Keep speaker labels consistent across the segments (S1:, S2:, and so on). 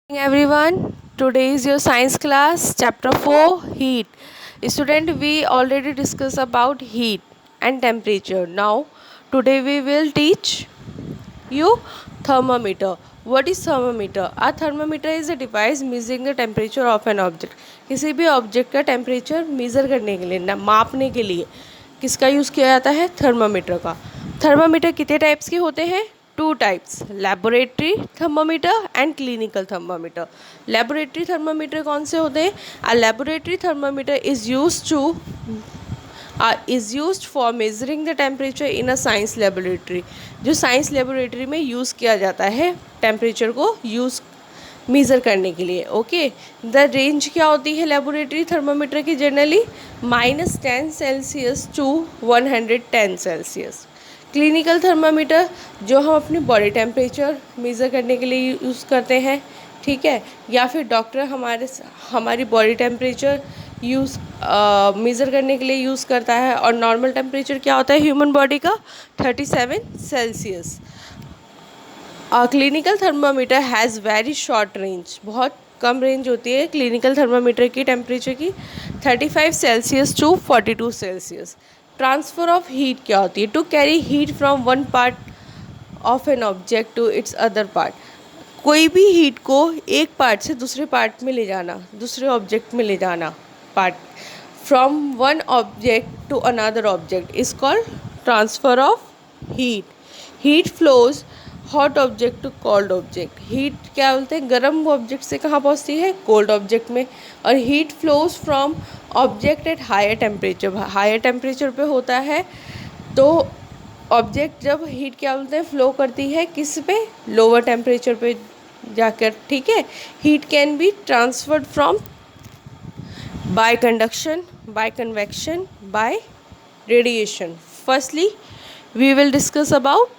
S1: Everyone, today is your science class, chapter 4, heat. Student, we already discussed about heat and temperature. Now, today we will teach you thermometer. What is thermometer? A thermometer is a device measuring the temperature of an object. किसी भी object का temperature measure करने के लिए ना मापने के लिए किसका यूज़ किया जाता है? थर्मामीटर का। थर्मामीटर कितने टाइप्स के होते हैं? Two types, laboratory thermometer and clinical thermometer. Laboratory thermometer कौन से होते हैं? A laboratory thermometer is used for measuring the temperature in a science laboratory. जो साइंस लेबोरेटरी में यूज़ किया जाता है टेम्परेचर को मेज़र करने के लिए। ओके, द रेंज क्या होती है लेबोरेटरी थर्मामीटर की? Generally -10 Celsius to 110 Celsius. Clinical thermometer जो हम अपनी बॉडी टेम्परेचर मेज़र करने के लिए यूज़ करते हैं, ठीक है, या फिर डॉक्टर हमारी बॉडी टेम्परेचर मेज़र करने के लिए यूज़ करता है। और नॉर्मल टेम्परेचर क्या होता है ह्यूमन बॉडी का? 37 Celsius. Clinical thermometer has very short range, बहुत कम रेंज होती है क्लिनिकल थर्मामीटर की टेम्परेचर की, 35 Celsius to 42 Celsius. Transfer of heat क्या होती है? To carry heat from one part of an object to its other part. कोई भी हीट को एक पार्ट से दूसरे पार्ट में ले जाना, दूसरे ऑब्जेक्ट में ले जाना, part from one object to another object is called transfer of heat. Heat flows hot object to cold object. Heat क्या बोलते हैं? गर्म ऑब्जेक्ट से कहाँ पहुँचती है? कोल्ड ऑब्जेक्ट में। और heat flows from object at higher temperature. Higher temperature पे होता है तो ऑब्जेक्ट जब हीट क्या बोलते हैं फ्लो करती है किस पे? लोअर टेम्परेचर पे जाकर, ठीक है। Heat can be transferred from by conduction, by convection, by radiation. Firstly we will discuss about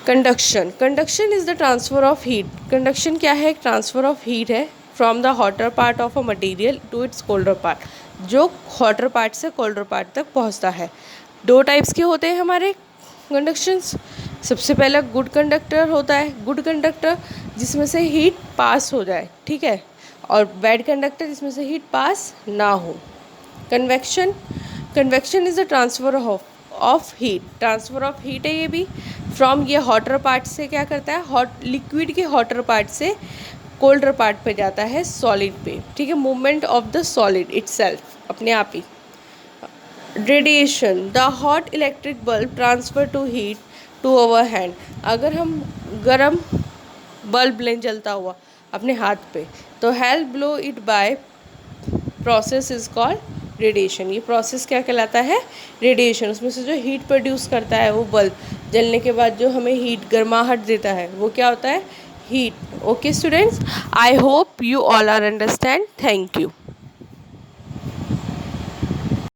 S1: conduction. Conduction is the transfer of heat. Conduction क्या है? ट्रांसफ़र ऑफ हीट है from the hotter part of a material to its colder part, जो hotter part से colder part तक पहुंचता है। दो types के होते हैं हमारे कंडक्शंस। सबसे पहला गुड कंडक्टर होता है, गुड कंडक्टर जिसमें से हीट पास हो जाए, ठीक है, और बैड कंडक्टर जिसमें से हीट पास ना हो। Convection, convection is the transfer of heat. Transfer of heat है ये भी फ्रॉम, ये हॉटर पार्ट से क्या करता है? हॉट लिक्विड के हॉटर पार्ट से कोल्डर पार्ट पे जाता है, सॉलिड पे, ठीक है। Movement of the solid itself, अपने आप ही। Radiation, the hot electric bulb transfer to heat to our hand. अगर हम गरम बल्ब लें जलता हुआ अपने हाथ पे तो help blow it by process is called radiation. ये प्रोसेस क्या कहलाता है? रेडिएशन। उसमें से जो हीट प्रोड्यूस करता है वो बल्ब जलने के बाद जो हमें हीट गर्माहट देता है वो क्या होता है? Heat. Okay students, I hope you all are understand. Thank you.